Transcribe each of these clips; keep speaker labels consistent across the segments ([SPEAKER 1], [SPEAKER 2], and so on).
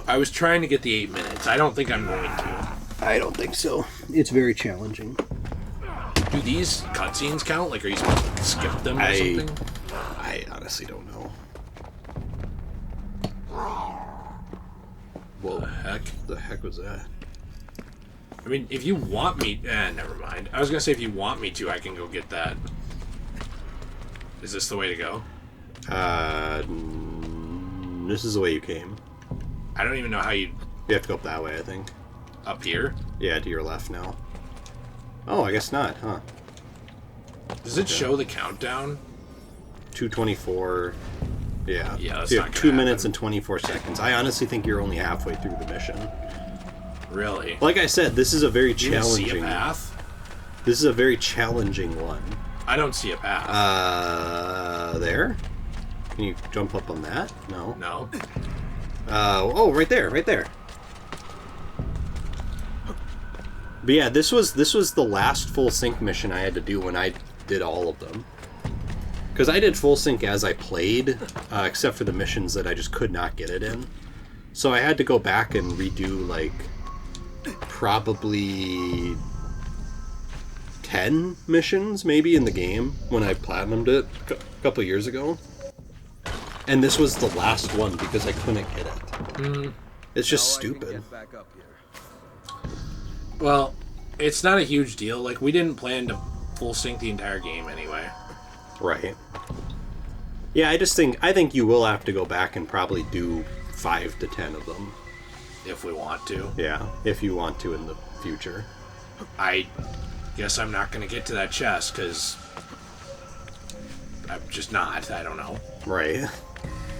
[SPEAKER 1] I was trying to get the 8 minutes. I don't think I'm going to.
[SPEAKER 2] I don't think so. It's very challenging.
[SPEAKER 1] Do these cutscenes count? Like, are you supposed to skip them or something?
[SPEAKER 2] I honestly don't know. Whoa. The heck was that?
[SPEAKER 1] I mean, if you want me... never mind. I was going to say, if you want me to, I can go get that. Is this the way to go?
[SPEAKER 2] This is the way you came.
[SPEAKER 1] I don't even know how you...
[SPEAKER 2] You have to go up that way, I think.
[SPEAKER 1] Up here?
[SPEAKER 2] Yeah, to your left now. Oh, I guess not, huh?
[SPEAKER 1] Does it show the countdown?
[SPEAKER 2] 2:24. Yeah.
[SPEAKER 1] Yeah, that's
[SPEAKER 2] so you
[SPEAKER 1] not
[SPEAKER 2] have
[SPEAKER 1] gonna
[SPEAKER 2] 2 minutes and 24 seconds. I honestly think you're only halfway through the mission.
[SPEAKER 1] Really?
[SPEAKER 2] Like I said, this is a very challenging...
[SPEAKER 1] You see a path?
[SPEAKER 2] This is a very challenging one.
[SPEAKER 1] I don't see a path.
[SPEAKER 2] There? Can you jump up on that? No.
[SPEAKER 1] No.
[SPEAKER 2] Oh, right there, right there. But yeah, this was the last full sync mission I had to do when I did all of them. Because I did full sync as I played, except for the missions that I just could not get it in. So I had to go back and redo, like, probably 10 missions, maybe, in the game when I platinumed it a couple years ago. And this was the last one because I couldn't get it. It's just stupid.
[SPEAKER 1] Well, it's not a huge deal. Like, we didn't plan to full sync the entire game anyway.
[SPEAKER 2] Right. Yeah, I think you will have to go back and probably do 5 to 10 of them.
[SPEAKER 1] If we want to.
[SPEAKER 2] Yeah, if you want to in the future.
[SPEAKER 1] I guess I'm not going to get to that chest, because I'm just not. I don't know.
[SPEAKER 2] Right.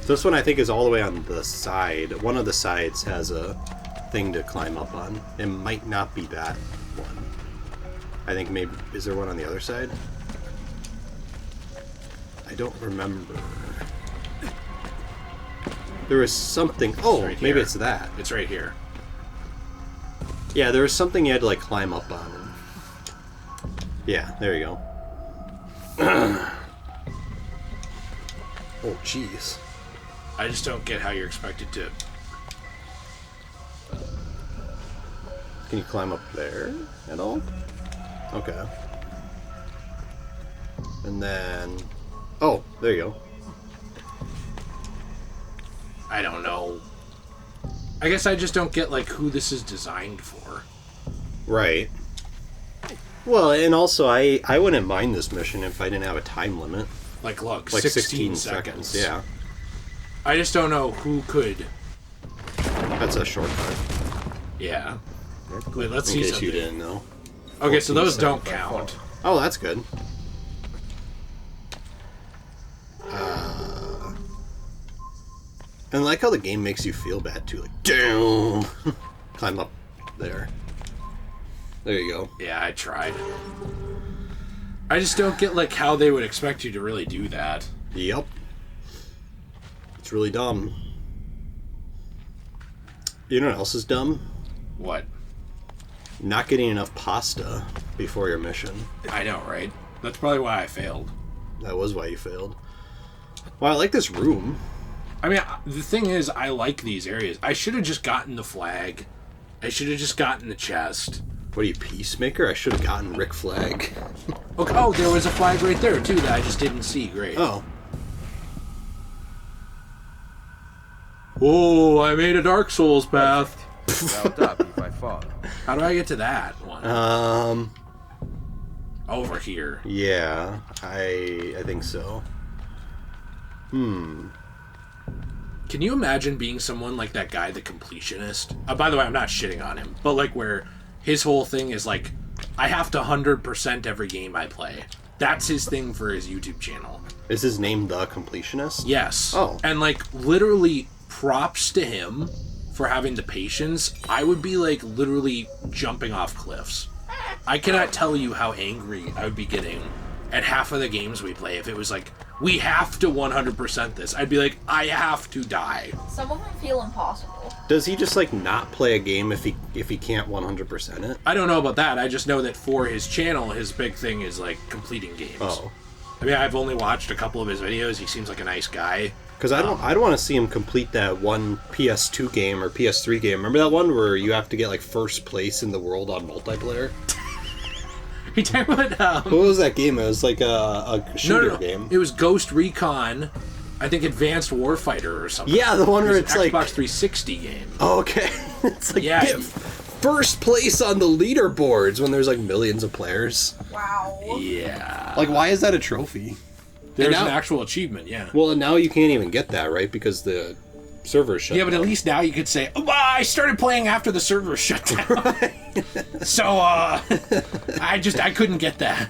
[SPEAKER 2] So this one I think is all the way on the side. One of the sides has a thing to climb up on. It might not be that one. I think maybe... Is there one on the other side? I don't remember. There was something... Oh,
[SPEAKER 1] right
[SPEAKER 2] maybe
[SPEAKER 1] here.
[SPEAKER 2] it's that.
[SPEAKER 1] It's right here.
[SPEAKER 2] Yeah, there was something you had to, like, climb up on. Yeah, there you go. Oh, jeez.
[SPEAKER 1] I just don't get how you're expected to...
[SPEAKER 2] Can you climb up there at all? Okay. And then... Oh, there you go.
[SPEAKER 1] I don't know. I guess I just don't get, like, who this is designed for.
[SPEAKER 2] Right. Well, and also, I wouldn't mind this mission if I didn't have a time limit.
[SPEAKER 1] Like, look,
[SPEAKER 2] Like
[SPEAKER 1] 16 seconds.
[SPEAKER 2] Yeah.
[SPEAKER 1] I just don't know who could.
[SPEAKER 2] That's a shortcut.
[SPEAKER 1] Yeah. Wait, let's
[SPEAKER 2] In
[SPEAKER 1] see
[SPEAKER 2] case
[SPEAKER 1] something.
[SPEAKER 2] you didn't know.
[SPEAKER 1] Okay, so those
[SPEAKER 2] 14
[SPEAKER 1] don't count.
[SPEAKER 2] Oh, that's good. And I like how the game makes you feel bad, too. Like, damn! Climb up there. There you go.
[SPEAKER 1] Yeah, I tried. I just don't get, like, how they would expect you to really do that.
[SPEAKER 2] Yep. It's really dumb. You know what else is dumb?
[SPEAKER 1] What?
[SPEAKER 2] Not getting enough pasta before your mission.
[SPEAKER 1] I know, right? That's probably why I failed.
[SPEAKER 2] That was why you failed. Well, I like this room.
[SPEAKER 1] I mean, the thing is, I like these areas. I should have just gotten the flag. I should have just gotten the chest.
[SPEAKER 2] What are you, Peacemaker? I should have gotten Rick Flag.
[SPEAKER 1] Okay, oh, there was a flag right there, too, that I just didn't see. Great.
[SPEAKER 2] Oh.
[SPEAKER 1] Whoa, I made a Dark Souls path. How do I get to that one? Over here.
[SPEAKER 2] Yeah, I think so.
[SPEAKER 1] Can you imagine being someone like that guy, the Completionist? By the way, I'm not shitting on him, but like where his whole thing is like, I have to 100% every game I play. That's his thing for his YouTube channel.
[SPEAKER 2] Is his name The Completionist?
[SPEAKER 1] Yes.
[SPEAKER 2] Oh.
[SPEAKER 1] And like literally props to him for having the patience. I would be like literally jumping off cliffs. I cannot tell you how angry I would be getting at half of the games we play if it was like, we have to 100% this. I'd be like, I have to die.
[SPEAKER 3] Some of them feel impossible.
[SPEAKER 2] Does he just like not play a game if he can't 100% it?
[SPEAKER 1] I don't know about that. I just know that for his channel, his big thing is like completing games.
[SPEAKER 2] Oh.
[SPEAKER 1] I mean, I've only watched a couple of his videos. He seems like a nice guy.
[SPEAKER 2] Because I don't want to see him complete that one PS2 game or PS3 game. Remember that one where you have to get like first place in the world on multiplayer?
[SPEAKER 1] You talking about
[SPEAKER 2] What was that game? It was like a shooter game.
[SPEAKER 1] It was Ghost Recon, I think Advanced Warfighter or something.
[SPEAKER 2] Yeah, the one where it's
[SPEAKER 1] Xbox
[SPEAKER 2] like
[SPEAKER 1] Xbox 360 game.
[SPEAKER 2] Oh, okay. It's like
[SPEAKER 1] Yeah.
[SPEAKER 2] get first place on the leaderboards when there's like millions of players.
[SPEAKER 3] Wow.
[SPEAKER 1] Yeah.
[SPEAKER 2] Like, why is that a trophy?
[SPEAKER 1] There's
[SPEAKER 2] now-
[SPEAKER 1] an actual achievement, yeah.
[SPEAKER 2] Well, and now you can't even get that, right? Because the server's shut
[SPEAKER 1] Yeah, but
[SPEAKER 2] down.
[SPEAKER 1] at least now you could say, oh, I started playing after the server shut down. So, I couldn't get that.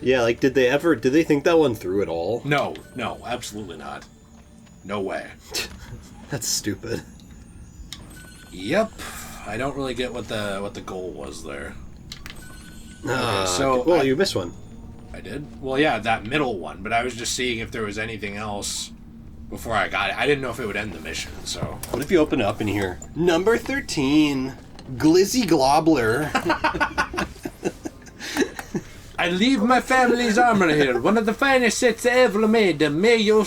[SPEAKER 2] Yeah, like, did they think that one through at all?
[SPEAKER 1] No, absolutely not. No way.
[SPEAKER 2] That's stupid.
[SPEAKER 1] Yep. I don't really get what the goal was there. So
[SPEAKER 2] well, you missed one.
[SPEAKER 1] I did? Well, yeah, that middle one, but I was just seeing if there was anything else before I got it. I didn't know if it would end the mission, so...
[SPEAKER 2] What if you open it up in here? Number 13, Glizzy Globler.
[SPEAKER 1] I leave my family's armor here, one of the finest sets ever made. May you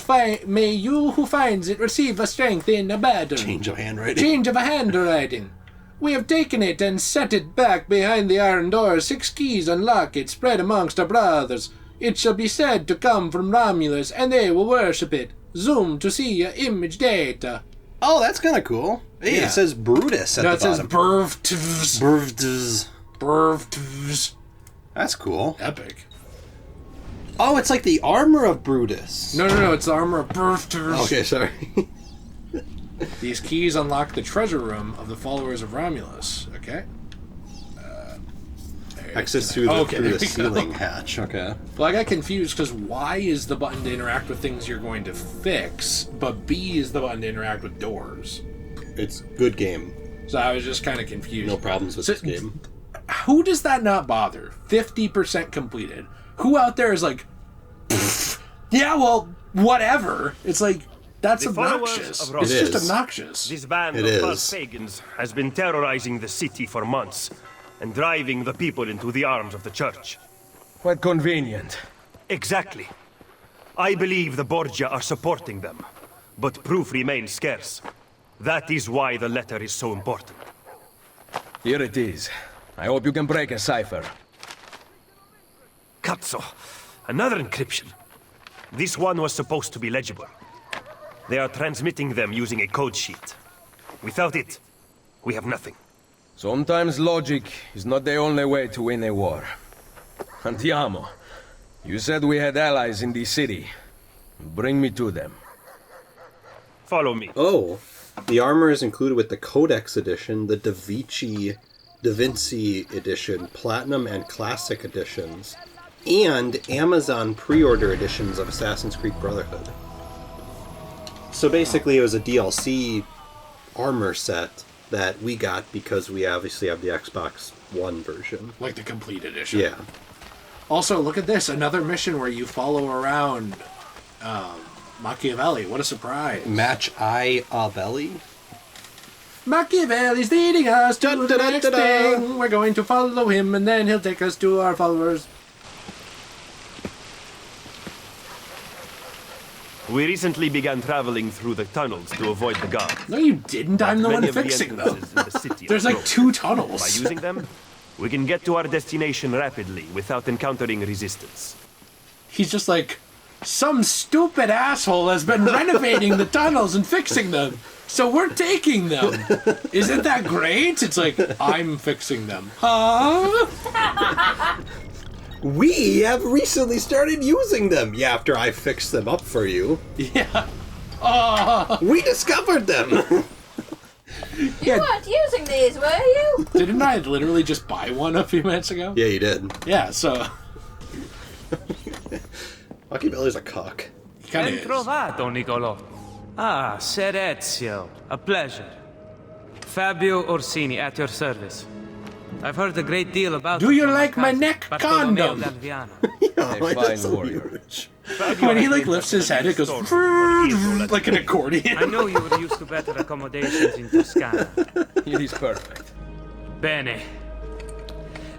[SPEAKER 1] who finds it receive a strength in a battle.
[SPEAKER 2] Change of handwriting.
[SPEAKER 1] Change of a handwriting. We have taken it and set it back behind the iron door. 6 keys unlock it, spread amongst our brothers. It shall be said to come from Romulus, and they will worship it. Zoom to see your image data.
[SPEAKER 2] Oh, that's kind of cool. Hey,
[SPEAKER 1] Yeah.
[SPEAKER 2] It says Brutus at
[SPEAKER 1] No,
[SPEAKER 2] the
[SPEAKER 1] it says
[SPEAKER 2] bottom.
[SPEAKER 1] Burvtvs.
[SPEAKER 2] Brutus.
[SPEAKER 1] Burvtvs.
[SPEAKER 2] That's cool.
[SPEAKER 1] Epic.
[SPEAKER 2] Oh, it's like the armor of Brutus.
[SPEAKER 1] No, it's the armor of Burvtvs.
[SPEAKER 2] Okay, sorry.
[SPEAKER 1] These keys unlock the treasure room of the followers of Romulus. Okay.
[SPEAKER 2] Access through
[SPEAKER 1] there
[SPEAKER 2] the
[SPEAKER 1] we go.
[SPEAKER 2] ceiling hatch. Okay.
[SPEAKER 1] Well, I got confused because Y is the button to interact with things you're going to fix, but B is the button to interact with doors.
[SPEAKER 2] It's good game.
[SPEAKER 1] So I was just kind of confused.
[SPEAKER 2] No problems with
[SPEAKER 1] So-
[SPEAKER 2] this game.
[SPEAKER 1] Who does that not bother? 50% completed. Who out there is like, "Pfft, yeah, well, whatever. It's like, that's
[SPEAKER 4] The followers
[SPEAKER 1] obnoxious.
[SPEAKER 4] of
[SPEAKER 1] It's
[SPEAKER 4] Romulus.
[SPEAKER 1] just
[SPEAKER 2] It is.
[SPEAKER 1] obnoxious.
[SPEAKER 4] This band
[SPEAKER 2] It
[SPEAKER 4] of
[SPEAKER 2] is.
[SPEAKER 4] false pagans has been terrorizing the city for months and driving the people into the arms of the church.
[SPEAKER 5] Quite convenient.
[SPEAKER 4] Exactly. I believe the Borgia are supporting them, but proof remains scarce. That is why the letter is so important.
[SPEAKER 5] Here it is. I hope you can break a cipher.
[SPEAKER 4] Cazzo, another encryption. This one was supposed to be legible. They are transmitting them using a code sheet. Without it, we have nothing.
[SPEAKER 5] Sometimes logic is not the only way to win a war. Andiamo. You said we had allies in the city. Bring me to them.
[SPEAKER 4] Follow me.
[SPEAKER 2] Oh, the armor is included with the Codex edition, the Da Vinci edition, Platinum and Classic editions, and Amazon pre-order editions of Assassin's Creed Brotherhood. So basically it was a DLC armor set that we got because we obviously have the Xbox One version.
[SPEAKER 1] Like the complete edition.
[SPEAKER 2] Yeah.
[SPEAKER 1] Also, look at this. Another mission where you follow around Machiavelli. What a surprise.
[SPEAKER 2] Machiavelli?
[SPEAKER 1] Machiavelli's leading us to the
[SPEAKER 2] Da-da-da-da-da.
[SPEAKER 1] next thing. We're going to follow him, and then he'll take us to our followers.
[SPEAKER 4] We recently began traveling through the tunnels to avoid the guards.
[SPEAKER 1] No, you didn't. I'm the one
[SPEAKER 4] Many of the
[SPEAKER 1] fixing them.
[SPEAKER 4] entrances in the city are
[SPEAKER 1] There's like
[SPEAKER 4] closed.
[SPEAKER 1] 2
[SPEAKER 4] By
[SPEAKER 1] tunnels.
[SPEAKER 4] using them, we can get to our destination rapidly without encountering resistance.
[SPEAKER 1] He's just like, some stupid asshole has been renovating the tunnels and fixing them. So we're taking them. Isn't that great? It's like, I'm fixing them. Huh?
[SPEAKER 2] We have recently started using them. Yeah, after I fixed them up for you.
[SPEAKER 1] Yeah.
[SPEAKER 2] We discovered them.
[SPEAKER 3] You weren't using these, were you?
[SPEAKER 1] Didn't I literally just buy one a few minutes ago?
[SPEAKER 2] Yeah, you did.
[SPEAKER 1] Yeah, so
[SPEAKER 2] Machiavelli's a cuck.
[SPEAKER 1] he kind
[SPEAKER 6] Ben
[SPEAKER 1] of is.
[SPEAKER 6] trovato, Niccolò. Ah, Ser Ezio. A pleasure. Fabio Orsini, at your service. I've heard a great deal about
[SPEAKER 1] Do you
[SPEAKER 6] from
[SPEAKER 1] like my
[SPEAKER 6] cousin,
[SPEAKER 1] neck
[SPEAKER 6] Bartolomeo
[SPEAKER 1] condom?
[SPEAKER 6] Galviano.
[SPEAKER 2] Yeah,
[SPEAKER 5] A
[SPEAKER 2] that's
[SPEAKER 5] fine warrior.
[SPEAKER 2] huge.
[SPEAKER 1] When he like lifts his head, it goes like an accordion.
[SPEAKER 6] I know you were used to better accommodations in Toscana.
[SPEAKER 5] It is perfect.
[SPEAKER 6] Bene.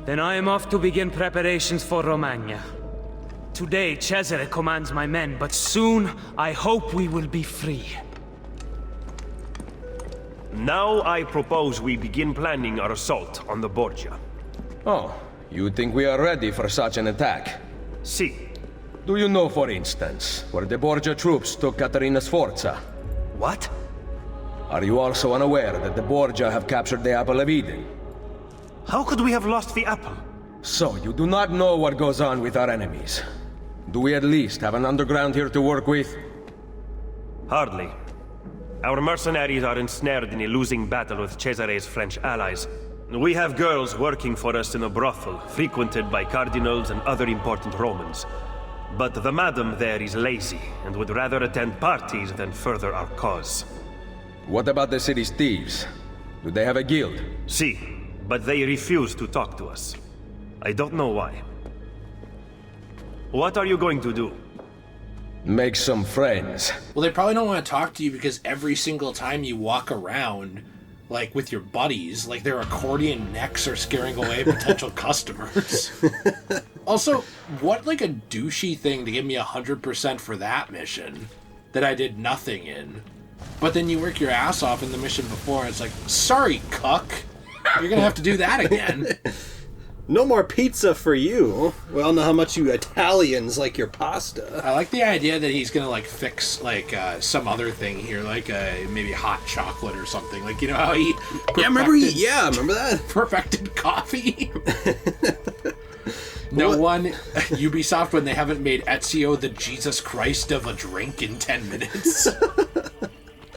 [SPEAKER 6] Then I am off to begin preparations for Romagna. Today, Cesare commands my men, but soon I hope we will be free.
[SPEAKER 4] Now I propose we begin planning our assault on the Borgia.
[SPEAKER 5] Oh, you think we are ready for such an attack?
[SPEAKER 4] See.
[SPEAKER 5] Do you know, for instance, where the Borgia troops took Caterina Sforza?
[SPEAKER 4] What?
[SPEAKER 5] Are you also unaware that the Borgia have captured the Apple of Eden?
[SPEAKER 4] How could we have lost the apple?
[SPEAKER 5] So, you do not know what goes on with our enemies. Do we at least have an underground here to work with?
[SPEAKER 4] Hardly. Our mercenaries are ensnared in a losing battle with Cesare's French allies. We have girls working for us in a brothel, frequented by cardinals and other important Romans. But the madam there is lazy, and would rather attend parties than further our cause.
[SPEAKER 5] What about the city's thieves? Do they have a guild?
[SPEAKER 4] See, but they refuse to talk to us. I don't know why. What are you going to do?
[SPEAKER 5] Make some friends.
[SPEAKER 1] Well, they probably don't want to talk to you because every single time you walk around, like with your buddies, like their accordion necks are scaring away potential customers. Also, what like a douchey thing to give me 100% for that mission that I did nothing in. But then you work your ass off in the mission before, and it's like, sorry, cuck. You're gonna have to do that again.
[SPEAKER 2] No more pizza for you. We all know how much you Italians like your pasta.
[SPEAKER 1] I like the idea that he's gonna like fix like some other thing here, like maybe hot chocolate or something. Like, you know how he
[SPEAKER 2] remember that?
[SPEAKER 1] perfected coffee. No one, Ubisoft, when they haven't made Ezio the Jesus Christ of a drink in 10 minutes.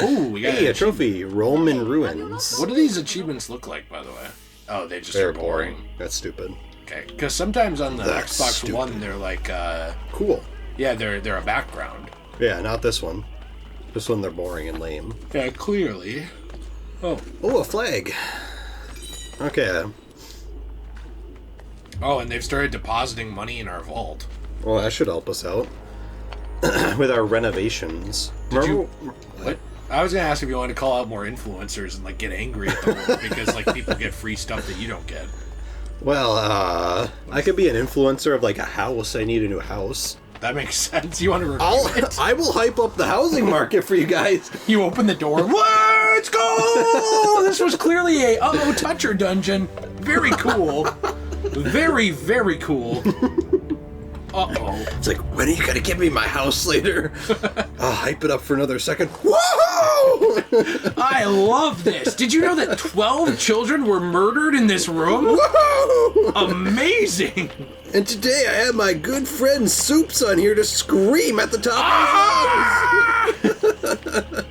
[SPEAKER 1] Oh, we got
[SPEAKER 2] a trophy. Rome in ruins.
[SPEAKER 1] What do these achievements look like, by the way? Oh, they're
[SPEAKER 2] are boring. That's stupid.
[SPEAKER 1] Okay, because sometimes on the
[SPEAKER 2] That's
[SPEAKER 1] Xbox
[SPEAKER 2] stupid.
[SPEAKER 1] One, they're like,
[SPEAKER 2] cool.
[SPEAKER 1] yeah, they're a background.
[SPEAKER 2] Yeah, not this one. This one they're boring and lame.
[SPEAKER 1] Yeah, clearly. Oh,
[SPEAKER 2] a flag. Okay.
[SPEAKER 1] oh, and they've started depositing money in our vault.
[SPEAKER 2] Well, that should help us out with our renovations.
[SPEAKER 1] What? I was gonna ask if you wanted to call out more influencers and like get angry at the world because like people get free stuff that you don't get.
[SPEAKER 2] Well, I could be an influencer of like a house. I need a new house.
[SPEAKER 1] That makes sense. You want to review it?
[SPEAKER 2] I will hype up the housing market for you guys.
[SPEAKER 1] You open the door. Let's go! This was clearly a toucher dungeon. Very cool. Very, very cool. Uh-oh.
[SPEAKER 2] It's like, when are you gonna give me my house later? I'll hype it up for another second. Whoa!
[SPEAKER 1] I love this. Did you know that 12 children were murdered in this room?
[SPEAKER 2] Whoa!
[SPEAKER 1] Amazing.
[SPEAKER 2] And today I have my good friend Soups on here to scream at the top of his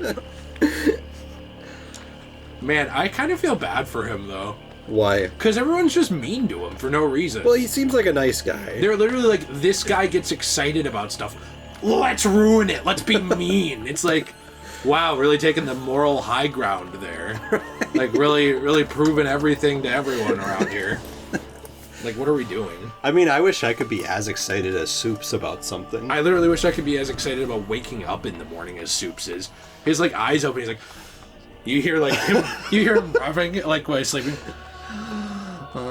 [SPEAKER 2] lungs.
[SPEAKER 1] Man, I kind of feel bad for him, though.
[SPEAKER 2] Why?
[SPEAKER 1] Because everyone's just mean to him for no reason.
[SPEAKER 2] Well, he seems like a nice guy.
[SPEAKER 1] They're literally like, this guy gets excited about stuff. Let's ruin it. Let's be mean. It's like, wow, really taking the moral high ground there. Like, really proving everything to everyone around here. Like, what are we doing?
[SPEAKER 2] I mean, I wish I could be as excited as Soups about something.
[SPEAKER 1] I literally wish I could be as excited about waking up in the morning as Soups is. His, like, eyes open. He's like, you hear, like, him, you hear him rubbing, like, while he's sleeping. Let's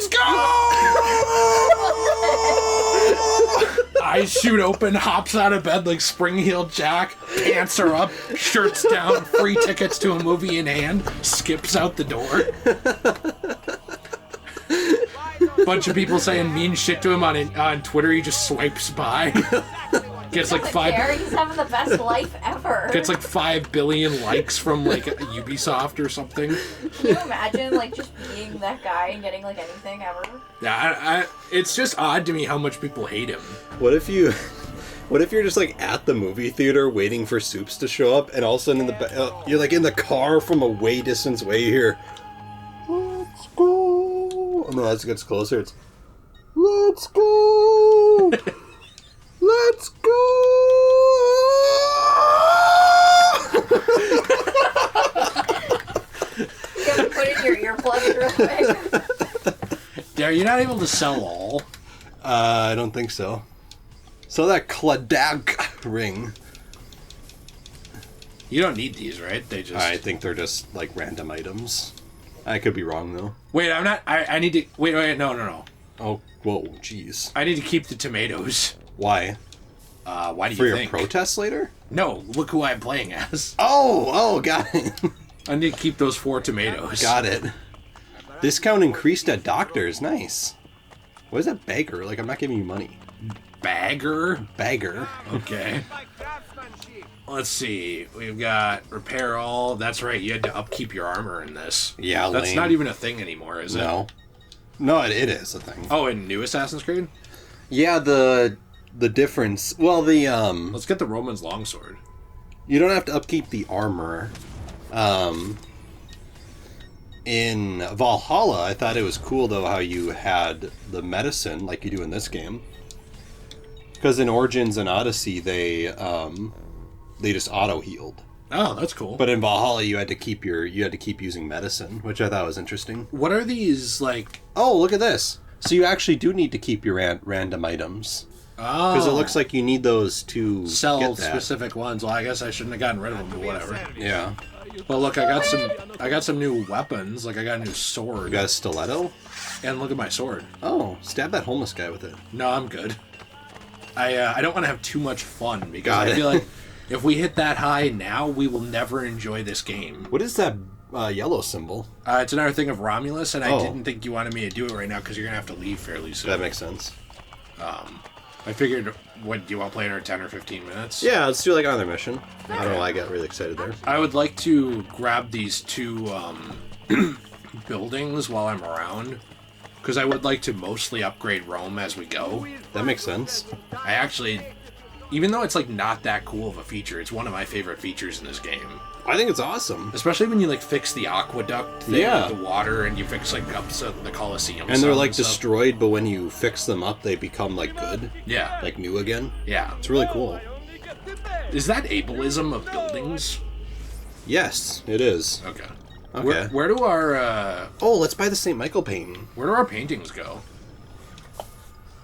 [SPEAKER 1] go! Eyes shoot open, hops out of bed like Spring-Heeled Jack, pants are up, shirts down, free tickets to a movie in hand, skips out the door. Bunch of people saying mean shit to him on Twitter. He just swipes by. Gets like
[SPEAKER 3] He's having the best life ever.
[SPEAKER 1] Gets like 5 billion likes from like Ubisoft or something.
[SPEAKER 3] Can you imagine like just being that guy and getting like anything ever?
[SPEAKER 1] Yeah, it's just odd to me how much people hate him.
[SPEAKER 2] What if you're just like at the movie theater waiting for Soups to show up, and all of a sudden you're like in the car from a way distance way here. Let's go. Oh, no, as it gets closer, it's let's go. Let's go.
[SPEAKER 3] You gotta put in your earplugs real quick.
[SPEAKER 1] Yeah, you're not able to sell all.
[SPEAKER 2] I don't think so. So that Cladag ring.
[SPEAKER 1] You don't need these, right? They just...
[SPEAKER 2] I think they're just, like, random items. I could be wrong, though.
[SPEAKER 1] Wait, I'm not... I need to... Wait, no.
[SPEAKER 2] Oh, whoa, jeez.
[SPEAKER 1] I need to keep the tomatoes.
[SPEAKER 2] Why?
[SPEAKER 1] Why do
[SPEAKER 2] For
[SPEAKER 1] you
[SPEAKER 2] your
[SPEAKER 1] think?
[SPEAKER 2] protest later?
[SPEAKER 1] No, look who I'm playing as.
[SPEAKER 2] Oh, got it.
[SPEAKER 1] I need to keep those 4 tomatoes.
[SPEAKER 2] Got it. Discount increased at doctors. Nice. What is that bagger? Like, I'm not giving you money.
[SPEAKER 1] Bagger?
[SPEAKER 2] Bagger.
[SPEAKER 1] Okay. Let's see. We've got repair all. That's right. You had to upkeep your armor in this.
[SPEAKER 2] Yeah,
[SPEAKER 1] That's
[SPEAKER 2] lame.
[SPEAKER 1] not even a thing anymore, is it?
[SPEAKER 2] No, it is a thing.
[SPEAKER 1] Oh, in new Assassin's Creed?
[SPEAKER 2] Yeah, the difference. Well,
[SPEAKER 1] Let's get the Roman's longsword.
[SPEAKER 2] you don't have to upkeep the armor. In Valhalla, I thought it was cool though how you had the medicine like you do in this game. Because in Origins and Odyssey, they just auto healed.
[SPEAKER 1] Oh, that's cool.
[SPEAKER 2] But in Valhalla, you had to keep using medicine, which I thought was interesting.
[SPEAKER 1] What are these, like...
[SPEAKER 2] Oh, look at this! So you actually do need to keep your random items.
[SPEAKER 1] Oh.
[SPEAKER 2] Because it looks like you need those to
[SPEAKER 1] Sell
[SPEAKER 2] get that.
[SPEAKER 1] specific ones. Well, I guess I shouldn't have gotten rid of them, but whatever.
[SPEAKER 2] Yeah.
[SPEAKER 1] Well, look, I got some new weapons. Like, I got a new sword.
[SPEAKER 2] You got a stiletto?
[SPEAKER 1] And look at my sword.
[SPEAKER 2] Oh, stab that homeless guy with it.
[SPEAKER 1] No, I'm good. I don't want to have too much fun, because
[SPEAKER 2] Got
[SPEAKER 1] I
[SPEAKER 2] it.
[SPEAKER 1] feel like if we hit that high now, we will never enjoy this game.
[SPEAKER 2] What is that yellow symbol?
[SPEAKER 1] It's another thing of Romulus, and I
[SPEAKER 2] Oh.
[SPEAKER 1] didn't think you wanted me to do it right now, because you're going to have to leave fairly soon.
[SPEAKER 2] That makes sense.
[SPEAKER 1] I figured, what, do you want to play another 10 or 15 minutes?
[SPEAKER 2] Yeah, let's do like another mission. I don't know why I got really excited there.
[SPEAKER 1] I would like to grab these 2 buildings while I'm around, because I would like to mostly upgrade Rome as we go.
[SPEAKER 2] That makes sense.
[SPEAKER 1] I actually, even though it's like not that cool of a feature, it's one of my favorite features in this game.
[SPEAKER 2] I think it's awesome.
[SPEAKER 1] Especially when you like fix the aqueduct thing
[SPEAKER 2] Yeah.
[SPEAKER 1] with the water, and you fix like up the Colosseum.
[SPEAKER 2] And they're
[SPEAKER 1] some
[SPEAKER 2] like
[SPEAKER 1] stuff.
[SPEAKER 2] destroyed, but when you fix them up, they become like good.
[SPEAKER 1] Yeah.
[SPEAKER 2] Like new again.
[SPEAKER 1] Yeah.
[SPEAKER 2] It's really cool.
[SPEAKER 1] Is that ableism of buildings?
[SPEAKER 2] Yes, it is.
[SPEAKER 1] Okay.
[SPEAKER 2] Okay.
[SPEAKER 1] Where do our
[SPEAKER 2] Oh, let's buy the St. Michael painting.
[SPEAKER 1] where do our paintings go?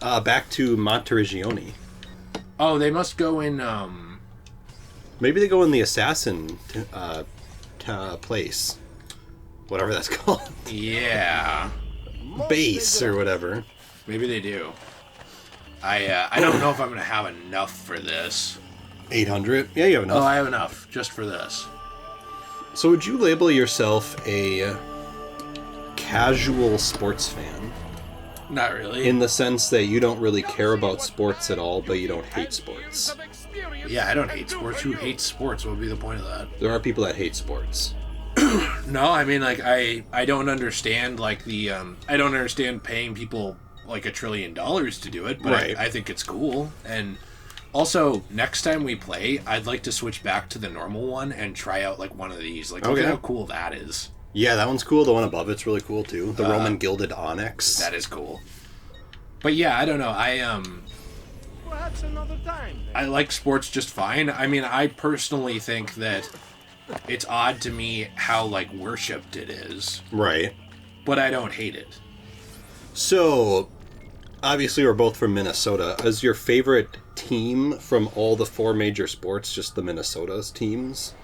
[SPEAKER 2] Back to Monteriggioni.
[SPEAKER 1] Oh, they must go in
[SPEAKER 2] Maybe they go in the assassin place. Whatever that's called.
[SPEAKER 1] yeah.
[SPEAKER 2] Base or whatever.
[SPEAKER 1] Maybe they do. I don't know if I'm gonna have enough for this.
[SPEAKER 2] 800? Yeah, you have enough.
[SPEAKER 1] Oh, I have enough just for this.
[SPEAKER 2] So would you label yourself a casual sports fan?
[SPEAKER 1] Not really.
[SPEAKER 2] In the sense that you don't really care about sports at all, but you don't hate sports.
[SPEAKER 1] Yeah, I don't hate sports. Who hates sports? What would be the point of that?
[SPEAKER 2] There are people that hate sports.
[SPEAKER 1] No, I mean, like, I don't understand, like, I don't understand paying people, like, $1 trillion to do it, but
[SPEAKER 2] Right.
[SPEAKER 1] I think it's cool. And also, next time we play, I'd like to switch back to the normal one and try out, like, one of these. Like, look
[SPEAKER 2] Okay.
[SPEAKER 1] at how cool that is.
[SPEAKER 2] Yeah, that one's cool. The one above it's really cool, too. The Roman Gilded Onyx.
[SPEAKER 1] That is cool. But yeah, I don't know.
[SPEAKER 4] Perhaps another time.
[SPEAKER 1] I like sports just fine. I mean, I personally think that it's odd to me how, like, worshipped it is.
[SPEAKER 2] Right.
[SPEAKER 1] But I don't hate it.
[SPEAKER 2] So, obviously we're both from Minnesota. Is your favorite team from all the 4 major sports just the Minnesota's teams?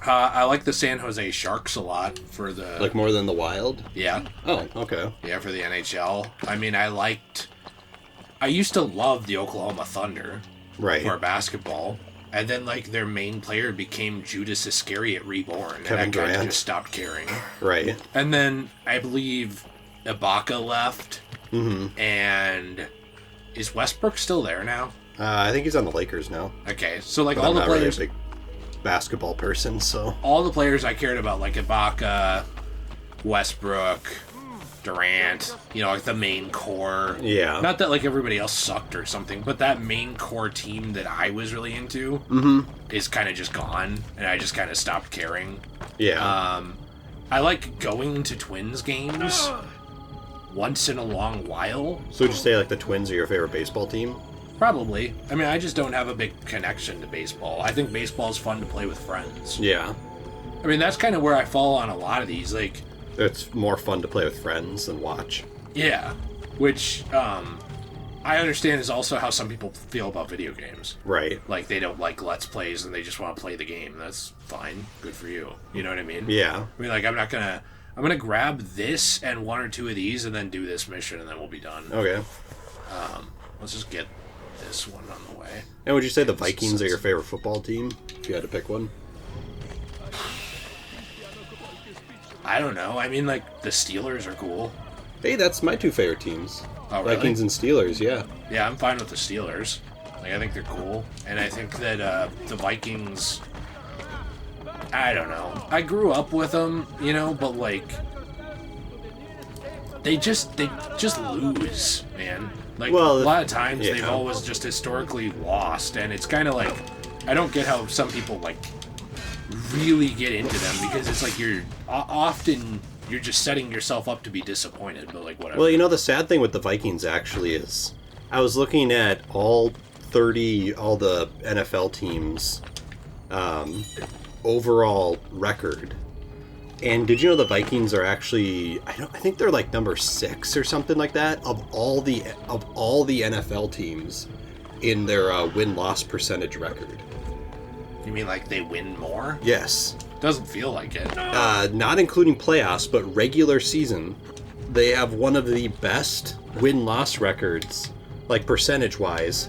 [SPEAKER 1] I like the San Jose Sharks a lot for the...
[SPEAKER 2] Like more than the Wild?
[SPEAKER 1] Yeah.
[SPEAKER 2] Oh, okay.
[SPEAKER 1] Yeah, for the NHL. I mean, I used to love the Oklahoma Thunder
[SPEAKER 2] Right.
[SPEAKER 1] for basketball. And then, like, their main player became Judas Iscariot Reborn.
[SPEAKER 2] Kevin
[SPEAKER 1] and I kind of
[SPEAKER 2] Durant.
[SPEAKER 1] just stopped caring.
[SPEAKER 2] Right.
[SPEAKER 1] And then, I believe Ibaka left.
[SPEAKER 2] Mm-hmm.
[SPEAKER 1] And is Westbrook still there now?
[SPEAKER 2] I think he's on the Lakers now.
[SPEAKER 1] Okay, so, like,
[SPEAKER 2] But
[SPEAKER 1] all
[SPEAKER 2] I'm
[SPEAKER 1] the
[SPEAKER 2] not
[SPEAKER 1] players...
[SPEAKER 2] really a big basketball person, so...
[SPEAKER 1] all the players I cared about, like Ibaka, Westbrook, Durant, you know, like the main core.
[SPEAKER 2] Yeah.
[SPEAKER 1] Not that like everybody else sucked or something, but that main core team that I was really into is kind of just gone, and I just kind of stopped caring.
[SPEAKER 2] Yeah.
[SPEAKER 1] I like going to Twins games once in a long while.
[SPEAKER 2] So would you say like the Twins are your favorite baseball team?
[SPEAKER 1] Probably. I mean, I just don't have a big connection to baseball. I think baseball is fun to play with friends.
[SPEAKER 2] Yeah.
[SPEAKER 1] I mean, that's kind of where I fall on a lot of these. Like,
[SPEAKER 2] It's more fun to play with friends than watch.
[SPEAKER 1] yeah, which I understand is also how some people feel about video games.
[SPEAKER 2] Right.
[SPEAKER 1] Like, they don't like Let's Plays and they just want to play the game. That's fine. Good for you. You know what I mean?
[SPEAKER 2] Yeah.
[SPEAKER 1] I mean, like, I'm gonna grab this and one or two of these and then do this mission and then we'll be done.
[SPEAKER 2] Okay.
[SPEAKER 1] Let's just get this one on the way.
[SPEAKER 2] And would you say the Vikings are your favorite football team, if you had to pick one?
[SPEAKER 1] I don't know. I mean, like, the Steelers are cool.
[SPEAKER 2] Hey, that's my two favorite teams.
[SPEAKER 1] Oh, really?
[SPEAKER 2] Vikings and Steelers, yeah.
[SPEAKER 1] Yeah, I'm fine with the Steelers. Like, I think they're cool. And I think that the Vikings... I don't know. I grew up with them, you know, but, like... They just lose, man. Like,
[SPEAKER 2] Well,
[SPEAKER 1] a lot of times
[SPEAKER 2] yeah.
[SPEAKER 1] they've always just historically lost. And it's kind of like... I don't get how some people, like, really get into them. Because it's like you're... Often... You're just setting yourself up to be disappointed, but like whatever.
[SPEAKER 2] Well, you know, the sad thing with the Vikings actually is, I was looking at all the NFL teams' overall record, and did you know the Vikings are actually, I think they're like number 6 or something like that of all the NFL teams in their win-loss percentage record.
[SPEAKER 1] You mean like they win more?
[SPEAKER 2] Yes.
[SPEAKER 1] Doesn't feel like it.
[SPEAKER 2] Not including playoffs, but regular season, they have one of the best win-loss records, like percentage-wise,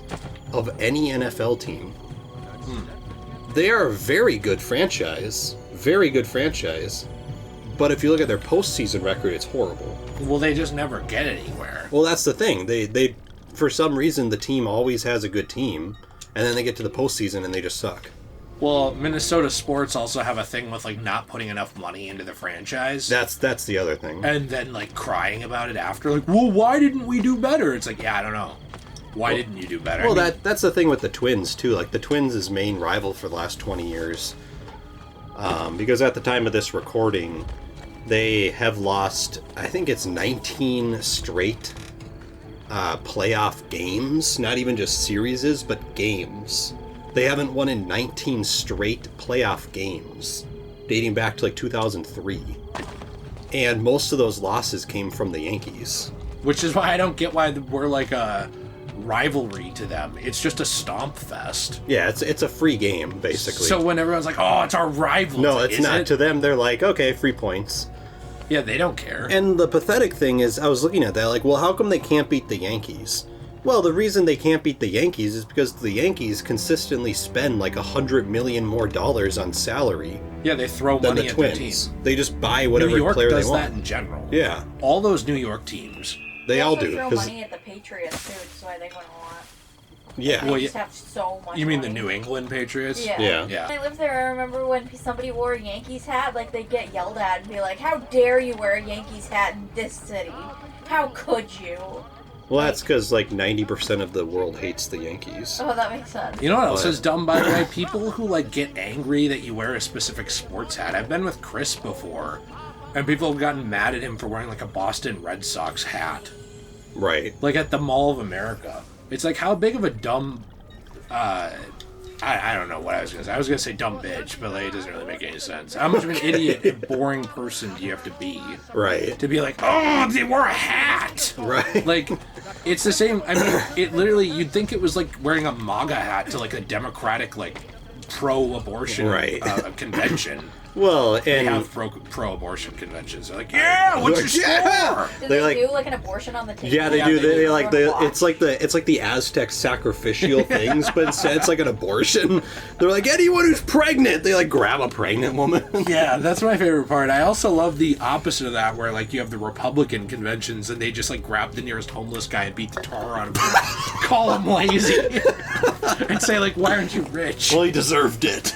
[SPEAKER 2] of any NFL team. They are a very good franchise. Very good franchise. But if you look at their postseason record, it's horrible.
[SPEAKER 1] Well, they just never get anywhere.
[SPEAKER 2] Well, that's the thing. They for some reason, the team always has a good team, and then they get to the postseason and they just suck.
[SPEAKER 1] Well, Minnesota sports also have a thing with like not putting enough money into the franchise.
[SPEAKER 2] That's the other thing.
[SPEAKER 1] And then like crying about it after, like, well, why didn't we do better? It's like, yeah, I don't know. Why didn't you do better?
[SPEAKER 2] Well,
[SPEAKER 1] I mean,
[SPEAKER 2] that's the thing with the Twins too. Like the Twins' main rival for the last 20 years, because at the time of this recording, they have lost, I think it's 19 straight playoff games. Not even just series, but games. They haven't won in 19 straight playoff games, dating back to like 2003. And most of those losses came from the Yankees.
[SPEAKER 1] which is why I don't get why we're like a rivalry to them. It's just a stomp fest.
[SPEAKER 2] Yeah, it's a free game, basically.
[SPEAKER 1] So when everyone's like, oh, it's our rival.
[SPEAKER 2] No,
[SPEAKER 1] like,
[SPEAKER 2] it's not. To them, they're like, okay, free points.
[SPEAKER 1] Yeah, they don't care.
[SPEAKER 2] And the pathetic thing is, I was looking at that, like, well, how come they can't beat the Yankees? Well, the reason they can't beat the Yankees is because the Yankees consistently spend like $100 million more on salary.
[SPEAKER 1] Yeah, they throw
[SPEAKER 2] than
[SPEAKER 1] money
[SPEAKER 2] the
[SPEAKER 1] at
[SPEAKER 2] Twins.
[SPEAKER 1] their team.
[SPEAKER 2] They just buy whatever
[SPEAKER 1] New York
[SPEAKER 2] player
[SPEAKER 1] does
[SPEAKER 2] they want.
[SPEAKER 1] that in general.
[SPEAKER 2] Yeah,
[SPEAKER 1] All those New York teams.
[SPEAKER 2] they all do.
[SPEAKER 3] throw
[SPEAKER 2] 'cause-
[SPEAKER 3] money at the Patriots too, which is why they win a lot.
[SPEAKER 2] yeah,
[SPEAKER 3] They
[SPEAKER 1] Well,
[SPEAKER 3] just have so much.
[SPEAKER 1] You mean the
[SPEAKER 3] money.
[SPEAKER 1] New England Patriots?
[SPEAKER 3] Yeah.
[SPEAKER 2] Yeah.
[SPEAKER 1] Yeah.
[SPEAKER 3] When I lived there, I remember when somebody wore a Yankees hat, like they'd get yelled at and be like, "How dare you wear a Yankees hat in this city? How could you?"
[SPEAKER 2] well, that's because like 90% of the world hates the Yankees.
[SPEAKER 3] Oh, that makes sense.
[SPEAKER 1] You know what else
[SPEAKER 2] But-
[SPEAKER 1] is dumb, by the way? People who, like, get angry that you wear a specific sports hat. I've been with Chris before, and people have gotten mad at him for wearing, like, a Boston Red Sox hat.
[SPEAKER 2] Right.
[SPEAKER 1] Like, at the Mall of America. It's like, how big of a dumb... I don't know what I was going to say. I was going to say dumb bitch, but, like, it doesn't really make any sense. How much of an idiot and boring person do you have to be
[SPEAKER 2] Right.
[SPEAKER 1] to be like, oh, they wore a hat?
[SPEAKER 2] Right.
[SPEAKER 1] Like, it's the same. I mean, it literally, you'd think it was like wearing a MAGA hat to like a Democratic, like, pro-abortion
[SPEAKER 2] Right.
[SPEAKER 1] Convention.
[SPEAKER 2] Well,
[SPEAKER 1] They
[SPEAKER 2] and
[SPEAKER 1] have pro-abortion conventions. They're like, yeah, what's your
[SPEAKER 2] Yeah!
[SPEAKER 1] score?
[SPEAKER 3] Do
[SPEAKER 2] They're
[SPEAKER 3] they
[SPEAKER 2] like-
[SPEAKER 3] do like an abortion on the table?
[SPEAKER 2] yeah, they
[SPEAKER 1] Yeah,
[SPEAKER 2] do.
[SPEAKER 1] they
[SPEAKER 2] They
[SPEAKER 1] do.
[SPEAKER 2] like it's like the Aztec sacrificial things, but instead it's like an abortion. They're like, anyone who's pregnant, they like grab a pregnant woman.
[SPEAKER 1] Yeah, that's my favorite part. I also love the opposite of that, where like you have the Republican conventions and they just like grab the nearest homeless guy and beat the tar out of him, call him lazy, and say like, why aren't you rich?
[SPEAKER 2] Well, he deserved it.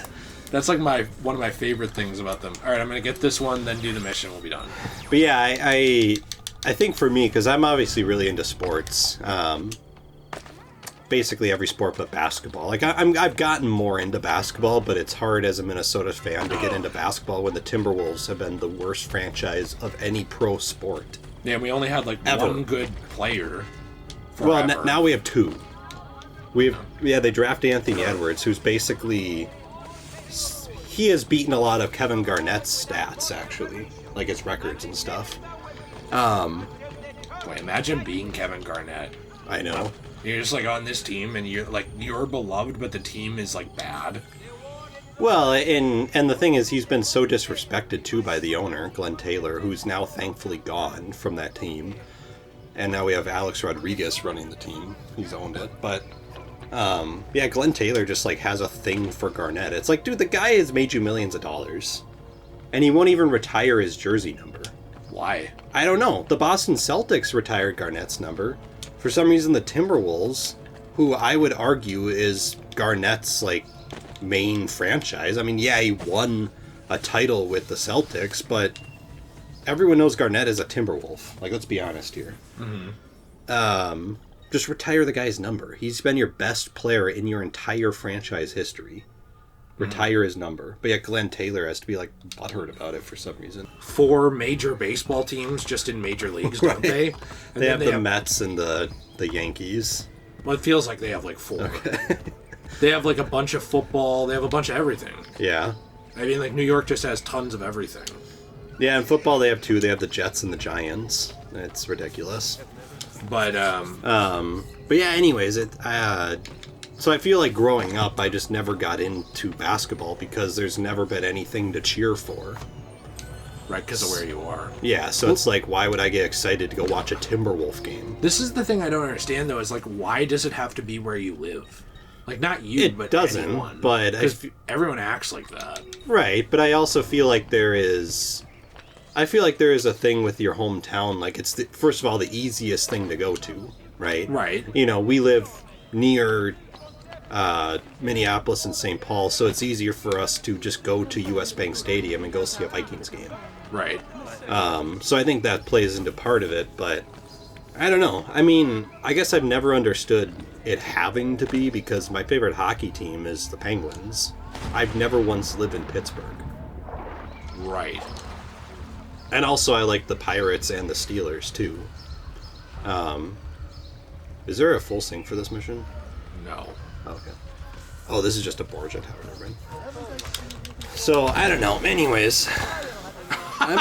[SPEAKER 1] That's like one of my favorite things about them. All right, I'm gonna get this one, then do the mission. We'll be done.
[SPEAKER 2] But yeah, I think for me, because I'm obviously really into sports, basically every sport but basketball. Like I've gotten more into basketball, but it's hard as a Minnesota fan to get into basketball when the Timberwolves have been the worst franchise of any pro sport.
[SPEAKER 1] Yeah, we only had like
[SPEAKER 2] Ever.
[SPEAKER 1] one good player.
[SPEAKER 2] Well,
[SPEAKER 1] forever.
[SPEAKER 2] now we have two. They draft Anthony Edwards, who's basically he has beaten a lot of Kevin Garnett's stats, actually, like his records and stuff.
[SPEAKER 1] Wait, imagine being Kevin Garnett.
[SPEAKER 2] I know.
[SPEAKER 1] You're just like on this team, and you're beloved, but the team is like bad.
[SPEAKER 2] Well, and the thing is, he's been so disrespected too by the owner, Glenn Taylor, who's now thankfully gone from that team. And now we have Alex Rodriguez running the team. He's owned it, but yeah, Glenn Taylor just like has a thing for Garnett. It's like, dude, the guy has made you millions of dollars, and he won't even retire his jersey number.
[SPEAKER 1] Why?
[SPEAKER 2] I don't know. The Boston Celtics retired Garnett's number. For some reason, the Timberwolves, who I would argue is Garnett's like main franchise. I mean, yeah, he won a title with the Celtics, but everyone knows Garnett is a Timberwolf. Like, let's be honest here. Mm-hmm. Just retire the guy's number. He's been your best player in your entire franchise history. Retire his number. But yet Glenn Taylor has to be like butthurt about it for some reason.
[SPEAKER 1] 4 major baseball teams just in major leagues, don't they? And
[SPEAKER 2] they have the Mets and the Yankees.
[SPEAKER 1] Well, it feels like they have like 4.
[SPEAKER 2] Okay.
[SPEAKER 1] They have like a bunch of football. They have a bunch of everything.
[SPEAKER 2] Yeah.
[SPEAKER 1] I mean, like New York just has tons of everything.
[SPEAKER 2] Yeah, in football they have 2. They have the Jets and the Giants. It's ridiculous.
[SPEAKER 1] But
[SPEAKER 2] yeah, anyways, so I feel like growing up, I just never got into basketball because there's never been anything to cheer for.
[SPEAKER 1] Right, because of where you are.
[SPEAKER 2] Yeah, so it's like, why would I get excited to go watch a Timberwolf game?
[SPEAKER 1] This is the thing I don't understand, though, is like, why does it have to be where you live? Like, not you,
[SPEAKER 2] It
[SPEAKER 1] but
[SPEAKER 2] doesn't,
[SPEAKER 1] anyone.
[SPEAKER 2] but
[SPEAKER 1] because everyone acts like that.
[SPEAKER 2] Right, but I also feel like there is a thing with your hometown. Like, it's first of all the easiest thing to go to, right?
[SPEAKER 1] Right.
[SPEAKER 2] You know, we live near Minneapolis and St. Paul, so it's easier for us to just go to US Bank Stadium and go see a Vikings game.
[SPEAKER 1] Right.
[SPEAKER 2] So I think that plays into part of it, but I don't know. I mean, I guess I've never understood it having to be, because my favorite hockey team is the Penguins. I've never once lived in Pittsburgh.
[SPEAKER 1] Right.
[SPEAKER 2] And also I like the Pirates and the Steelers too. Is there a full sync for this mission?
[SPEAKER 1] No.
[SPEAKER 2] Okay. Oh, this is just a Borgia tower, never mind. So, I don't know. Anyways, I'm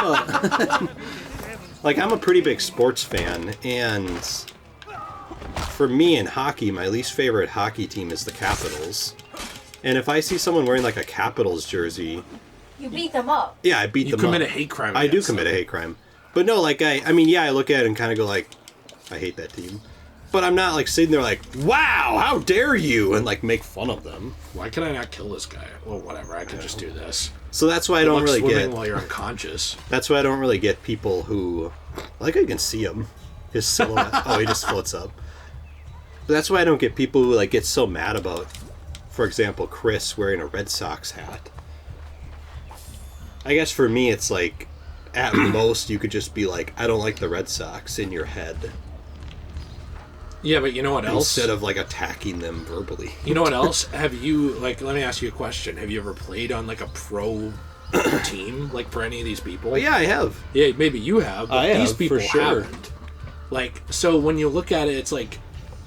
[SPEAKER 2] a pretty big sports fan, and for me in hockey, my least favorite hockey team is the Capitals. And if I see someone wearing like a Capitals jersey,
[SPEAKER 3] You beat them up.
[SPEAKER 2] yeah, I beat them up.
[SPEAKER 1] You commit a hate crime.
[SPEAKER 2] I do
[SPEAKER 1] against
[SPEAKER 2] commit
[SPEAKER 1] them.
[SPEAKER 2] a hate crime. But no, like, I mean, yeah, I look at it and kind of go like, I hate that team. But I'm not like sitting there like, wow, how dare you, and like make fun of them.
[SPEAKER 1] Why can I not kill this guy? Well, whatever. I can just do this.
[SPEAKER 2] So that's why I don't really
[SPEAKER 1] swimming
[SPEAKER 2] get.
[SPEAKER 1] while you're unconscious.
[SPEAKER 2] That's why I don't really get people who, I like how you can see him, his silhouette. Oh, he just floats up. But that's why I don't get people who like get so mad about, for example, Chris wearing a Red Sox hat. I guess for me, it's like, at most, you could just be like, I don't like the Red Sox in your head.
[SPEAKER 1] Yeah, but you know what else?
[SPEAKER 2] Instead of like attacking them verbally.
[SPEAKER 1] You know what else? Have you, like, let me ask you a question. Have you ever played on, like, a pro team, like, for any of these people?
[SPEAKER 2] Well, yeah, I have.
[SPEAKER 1] Yeah, maybe you have, but
[SPEAKER 2] I have,
[SPEAKER 1] these people
[SPEAKER 2] for sure.
[SPEAKER 1] haven't. Like, so when you look at it, it's like,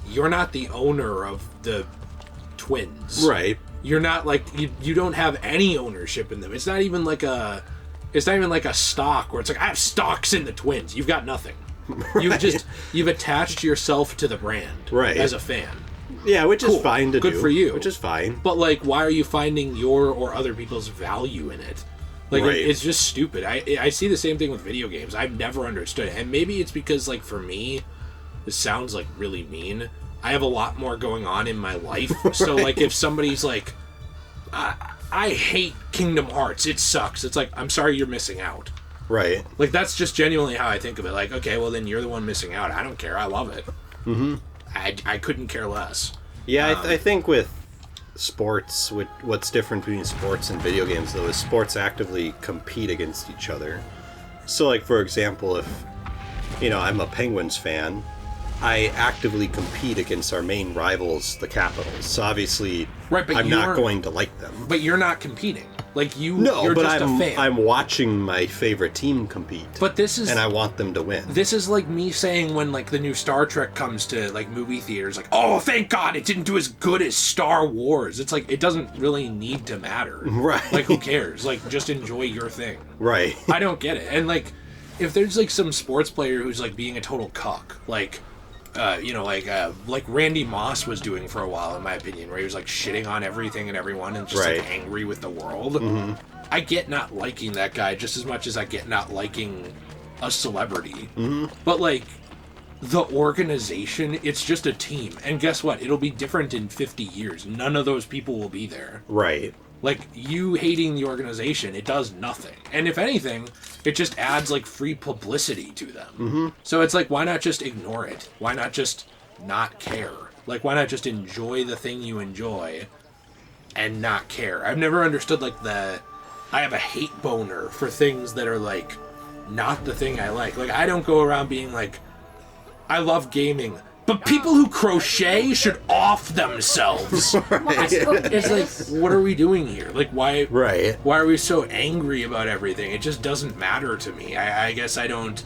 [SPEAKER 1] you're not the owner of the Twins.
[SPEAKER 2] Right.
[SPEAKER 1] You're not, like, you don't have any ownership in them. It's not even like a stock where it's like, I have stocks in the Twins. You've got nothing.
[SPEAKER 2] Right.
[SPEAKER 1] You've attached yourself to the brand,
[SPEAKER 2] right,
[SPEAKER 1] as a fan.
[SPEAKER 2] Yeah, which is
[SPEAKER 1] Cool.
[SPEAKER 2] fine to do.
[SPEAKER 1] Good for you.
[SPEAKER 2] Which is fine.
[SPEAKER 1] But like, why are you finding your or other people's value in it? Like,
[SPEAKER 2] Right.
[SPEAKER 1] it's just stupid. I see the same thing with video games. I've never understood it, and maybe it's because, like, for me, this sounds like really mean. I have a lot more going on in my life, so like, if somebody's like, I hate Kingdom Hearts, it sucks. It's like, I'm sorry, you're missing out.
[SPEAKER 2] Right.
[SPEAKER 1] Like, that's just genuinely how I think of it. Like, okay, well, then you're the one missing out. I don't care. I love it. Mm-hmm. I couldn't care less.
[SPEAKER 2] Yeah, I think with sports, what's different between sports and video games, though, is sports actively compete against each other. So, like, for example, if, you know, I'm a Penguins fan, I actively compete against our main rivals, the Capitals. So, obviously,
[SPEAKER 1] Right, but
[SPEAKER 2] I'm not going to like them.
[SPEAKER 1] But you're not competing. Like, you're
[SPEAKER 2] but
[SPEAKER 1] just a fan.
[SPEAKER 2] I'm watching my favorite team compete.
[SPEAKER 1] But this is...
[SPEAKER 2] And I want them to win.
[SPEAKER 1] This is like me saying when, like, the new Star Trek comes to, like, movie theaters, like, oh, thank God it didn't do as good as Star Wars. It's like, it doesn't really need to matter.
[SPEAKER 2] Right.
[SPEAKER 1] Like, who cares? Like, just enjoy your thing.
[SPEAKER 2] Right.
[SPEAKER 1] I don't get it. And, like, if there's, like, some sports player who's, like, being a total cuck, like, like Randy Moss was doing for a while, in my opinion, where he was like shitting on everything and everyone and just like angry with the world. Mm-hmm. I get not liking that guy just as much as I get not liking a celebrity. Mm-hmm. But like the organization, it's just a team. And guess what? It'll be different in 50 years. None of those people will be there.
[SPEAKER 2] Right.
[SPEAKER 1] Like, you hating the organization, it does nothing. And if anything, it just adds, like, free publicity to them. Mm-hmm. So it's like, why not just ignore it? Why not just not care? Like, why not just enjoy the thing you enjoy and not care? I've never understood, like, I have a hate boner for things that are, like, not the thing I like. Like, I don't go around being like, I love gaming. But people who crochet should off themselves.
[SPEAKER 2] Right.
[SPEAKER 1] It's like, what are we doing here? Like, why are we so angry about everything? It just doesn't matter to me. I guess I don't...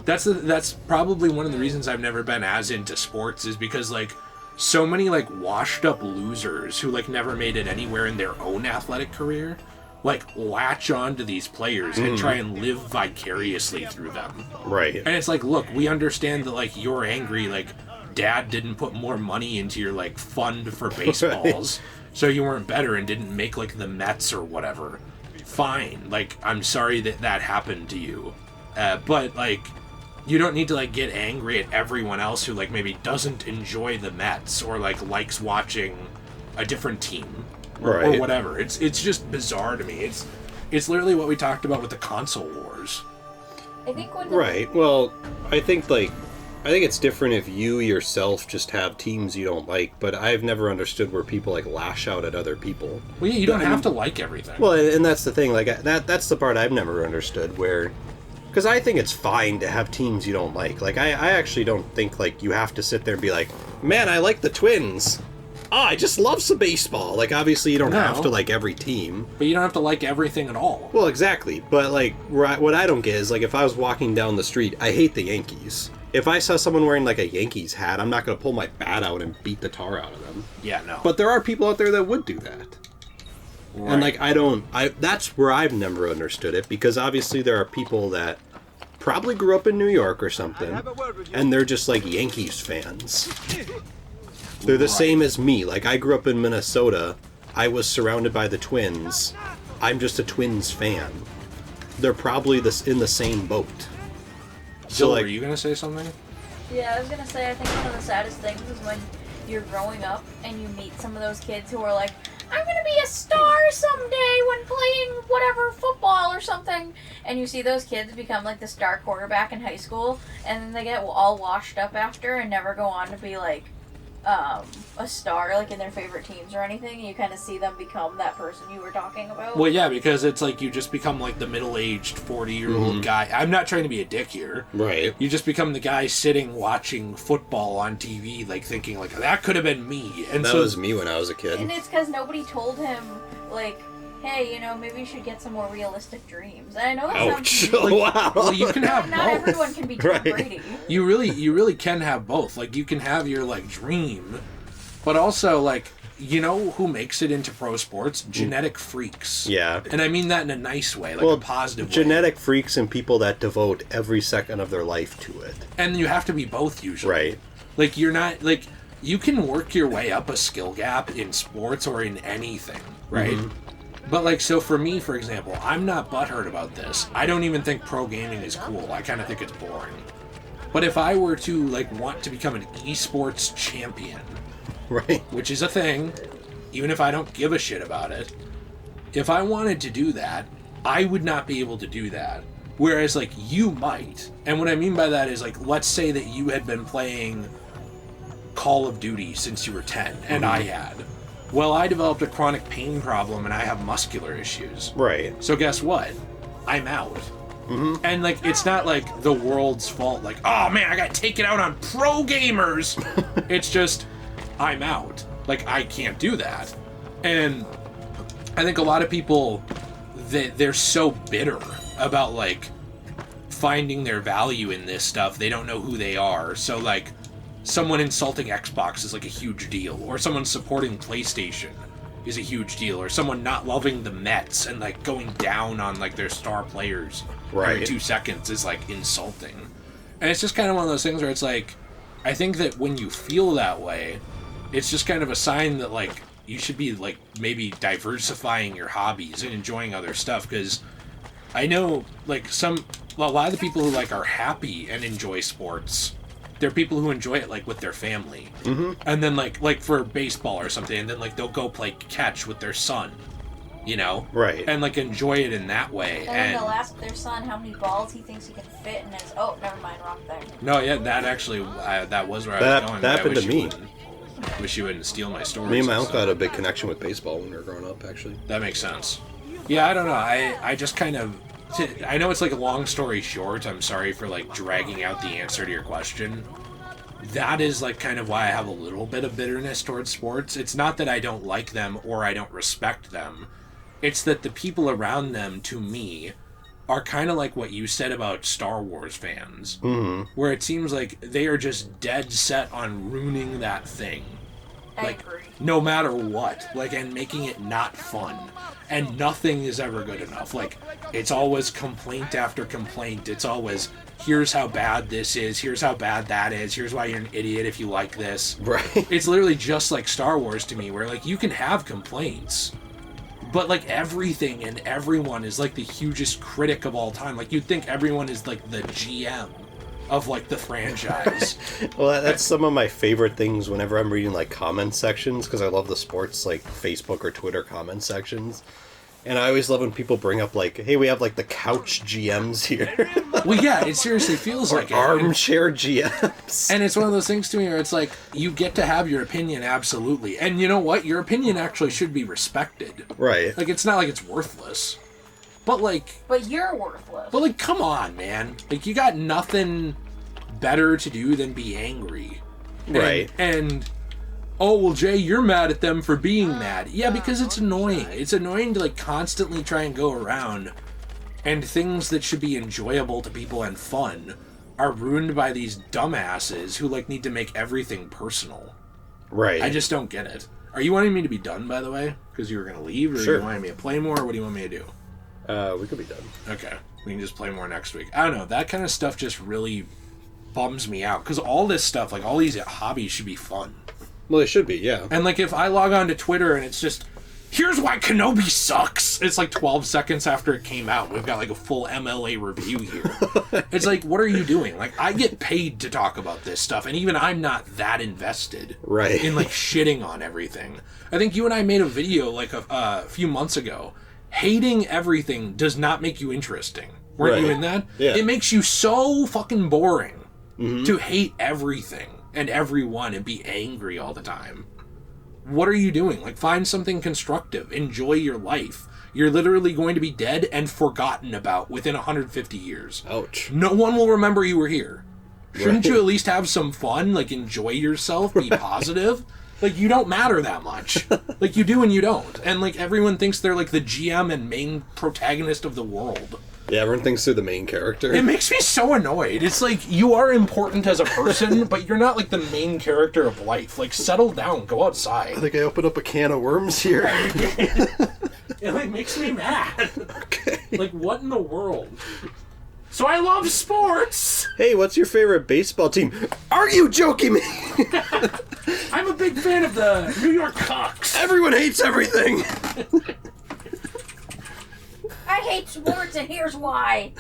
[SPEAKER 1] That's probably one of the reasons I've never been as into sports, is because, like, so many, like, washed-up losers who, like, never made it anywhere in their own athletic career, like, latch on to these players and try and live vicariously through them.
[SPEAKER 2] Right.
[SPEAKER 1] And it's like, look, we understand that, like, you're angry, like... Dad didn't put more money into your, like, fund for baseballs, so you weren't better and didn't make, like, the Mets or whatever. Fine. Like, I'm sorry that happened to you. But, like, you don't need to, like, get angry at everyone else who, like, maybe doesn't enjoy the Mets or, like, likes watching a different team or whatever. It's just bizarre to me. It's literally what we talked about with the console wars.
[SPEAKER 3] I think when
[SPEAKER 2] Well, I think it's different if you yourself just have teams you don't like, but I've never understood where people, like, lash out at other people.
[SPEAKER 1] Well, yeah, you don't have to like everything.
[SPEAKER 2] Well, and that's the thing, like, that's the part I've never understood, where... Because I think it's fine to have teams you don't like. Like, I actually don't think, like, you have to sit there and be like, man, I like the Twins. I just love some baseball. Like, obviously you don't have to like every team.
[SPEAKER 1] But you don't have to like everything at all.
[SPEAKER 2] Well, exactly. But, like, what I don't get is, like, if I was walking down the street, I hate the Yankees. If I saw someone wearing, like, a Yankees hat, I'm not going to pull my bat out and beat the tar out of them.
[SPEAKER 1] Yeah, no.
[SPEAKER 2] But there are people out there that would do that. Right. And, like, that's where I've never understood it, because obviously there are people that probably grew up in New York or something, and they're just, like, Yankees fans. They're the same as me. Like, I grew up in Minnesota. I was surrounded by the Twins. I'm just a Twins fan. They're probably in the same boat.
[SPEAKER 1] So, like, are you going to say something?
[SPEAKER 3] Yeah, I was going to say, I think one of the saddest things is when you're growing up and you meet some of those kids who are like, I'm going to be a star someday when playing whatever, football or something. And you see those kids become, like, the star quarterback in high school, and then they get all washed up after and never go on to be, like, a star, like, in their favorite teams or anything. You kind of see them become that person you were talking about.
[SPEAKER 1] Well, yeah, because it's like you just become, like, the middle-aged 40-year-old guy. I'm not trying to be a dick here.
[SPEAKER 2] Right.
[SPEAKER 1] You just become the guy sitting watching football on TV, like, thinking, like, that could have been me. And
[SPEAKER 2] that was me when I was a kid.
[SPEAKER 3] And it's because nobody told him, like, hey, you know, maybe you should get some more realistic dreams. And I know that sounds...
[SPEAKER 2] Like, wow.
[SPEAKER 1] Well, you can have
[SPEAKER 3] not
[SPEAKER 1] both.
[SPEAKER 3] Everyone can be Tom Brady.
[SPEAKER 1] You really can have both. Like, you can have your, like, dream, but also, like, you know who makes it into pro sports? Genetic freaks.
[SPEAKER 2] Yeah.
[SPEAKER 1] And I mean that in a nice way, like a positive way.
[SPEAKER 2] Genetic freaks and people that devote every second of their life to it.
[SPEAKER 1] And you have to be both, usually.
[SPEAKER 2] Right.
[SPEAKER 1] Like, you're not, like, you can work your way up a skill gap in sports or in anything, right? Mm-hmm. But, like, so for me, for example, I'm not butthurt about this. I don't even think pro gaming is cool. I kind of think it's boring. But if I were to, like, want to become an esports champion,
[SPEAKER 2] right,
[SPEAKER 1] which is a thing, even if I don't give a shit about it, if I wanted to do that, I would not be able to do that. Whereas, like, you might. And what I mean by that is, like, let's say that you had been playing Call of Duty since you were 10, and I had. Well, I developed a chronic pain problem and I have muscular issues.
[SPEAKER 2] Right.
[SPEAKER 1] So guess what? I'm out. Mm-hmm. And, like, it's not like the world's fault. Like, oh man, I got taken out on pro gamers. It's just, I'm out. Like, I can't do that. And I think a lot of people, they're so bitter about, like, finding their value in this stuff. They don't know who they are. So, like, someone insulting Xbox is, like, a huge deal, or someone supporting PlayStation is a huge deal, or someone not loving the Mets and, like, going down on, like, their star players every 2 seconds is, like, insulting. And it's just kind of one of those things where it's like, I think that when you feel that way, it's just kind of a sign that, like, you should be, like, maybe diversifying your hobbies and enjoying other stuff, because I know, like, a lot of the people who, like, are happy and enjoy sports, they're people who enjoy it, like, with their family. Mm-hmm. And then, like for baseball or something, and then, like, they'll go play catch with their son, you know?
[SPEAKER 2] Right.
[SPEAKER 1] And, like, enjoy it in that way.
[SPEAKER 3] And then they'll ask their son how many balls he thinks he can fit, and it's, oh, never mind, wrong thing.
[SPEAKER 1] No, yeah, that actually, that was where I was going.
[SPEAKER 2] That happened to me.
[SPEAKER 1] Wish you wouldn't steal my stories.
[SPEAKER 2] Me and my uncle had a big connection with baseball when we were growing up, actually.
[SPEAKER 1] That makes sense. Yeah, I don't know. I just kind of... I know it's like a long story short. I'm sorry for, like, dragging out the answer to your question. That is, like, kind of why I have a little bit of bitterness towards sports. It's not that I don't like them or I don't respect them. It's that the people around them, to me, are kind of like what you said about Star Wars fans. Mm-hmm. Where it seems like they are just dead set on ruining that thing.
[SPEAKER 3] I agree.
[SPEAKER 1] No matter what. Like, and making it not fun. And nothing is ever good enough. Like, it's always complaint after complaint. It's always, here's how bad this is. Here's how bad that is. Here's why you're an idiot if you like this.
[SPEAKER 2] Right.
[SPEAKER 1] It's literally just like Star Wars to me, where, like, you can have complaints, but, like, everything and everyone is, like, the hugest critic of all time. Like, you'd think everyone is, like, the GM of, like, the franchise.
[SPEAKER 2] Well, that's some of my favorite things whenever I'm reading, like, comment sections, because I love the sports, like, Facebook or Twitter comment sections. And I always love when people bring up, like, hey, we have, like, the couch GMs here.
[SPEAKER 1] Well, yeah, it seriously feels like it.
[SPEAKER 2] Armchair GMs.
[SPEAKER 1] And it's one of those things to me where it's like, you get to have your opinion, absolutely. And you know what? Your opinion actually should be respected.
[SPEAKER 2] Right.
[SPEAKER 1] Like, it's not like it's worthless. But, like...
[SPEAKER 3] But you're worthless.
[SPEAKER 1] But, like, come on, man. Like, you got nothing better to do than be angry.
[SPEAKER 2] Right.
[SPEAKER 1] And oh, well, Jay, you're mad at them for being mad. Yeah, because it's annoying. It's annoying to, like, constantly try and go around, and things that should be enjoyable to people and fun are ruined by these dumbasses who, like, need to make everything personal.
[SPEAKER 2] Right.
[SPEAKER 1] I just don't get it. Are you wanting me to be done, by the way? Because you were going to leave? Or
[SPEAKER 2] Sure.
[SPEAKER 1] are you wanting me to play more? Or what do you want me to do?
[SPEAKER 2] We could be done.
[SPEAKER 1] Okay. We can just play more next week. I don't know. That kind of stuff just really bums me out. Because all this stuff, like, all these hobbies should be fun.
[SPEAKER 2] Well, it should be, yeah.
[SPEAKER 1] And, like, if I log on to Twitter and it's just, here's why Kenobi sucks. It's like 12 seconds after it came out. We've got, like, a full MLA review here. It's like, what are you doing? Like, I get paid to talk about this stuff, and even I'm not that invested
[SPEAKER 2] Right.
[SPEAKER 1] in, like, shitting on everything. I think you and I made a video, like, a few months ago. Hating everything does not make you interesting. Weren't you in that?
[SPEAKER 2] Yeah.
[SPEAKER 1] It makes you so fucking boring to hate everything and everyone and be angry all the time. What are you doing? Like, find something constructive. Enjoy your life. You're literally going to be dead and forgotten about within 150 years.
[SPEAKER 2] Ouch.
[SPEAKER 1] No one will remember you were here. Shouldn't
[SPEAKER 2] Right.
[SPEAKER 1] you at least have some fun? Like, enjoy yourself, be positive? Like, you don't matter that much. Like, you do and you don't. And, like, everyone thinks they're, like, the GM and main protagonist of the world.
[SPEAKER 2] Yeah, everyone thinks they're the main character.
[SPEAKER 1] It makes me so annoyed. It's like, you are important as a person, but you're not, like, the main character of life. Like, settle down. Go
[SPEAKER 2] I
[SPEAKER 1] outside.
[SPEAKER 2] think I opened up a can of worms here.
[SPEAKER 1] It, like, makes me mad.
[SPEAKER 2] Okay.
[SPEAKER 1] Like, what in the world? So I love sports!
[SPEAKER 2] Hey, what's your favorite baseball team? Are you joking me?
[SPEAKER 1] I'm a big fan of the New York Cocks.
[SPEAKER 2] Everyone hates everything.
[SPEAKER 3] I hate sports, and here's why.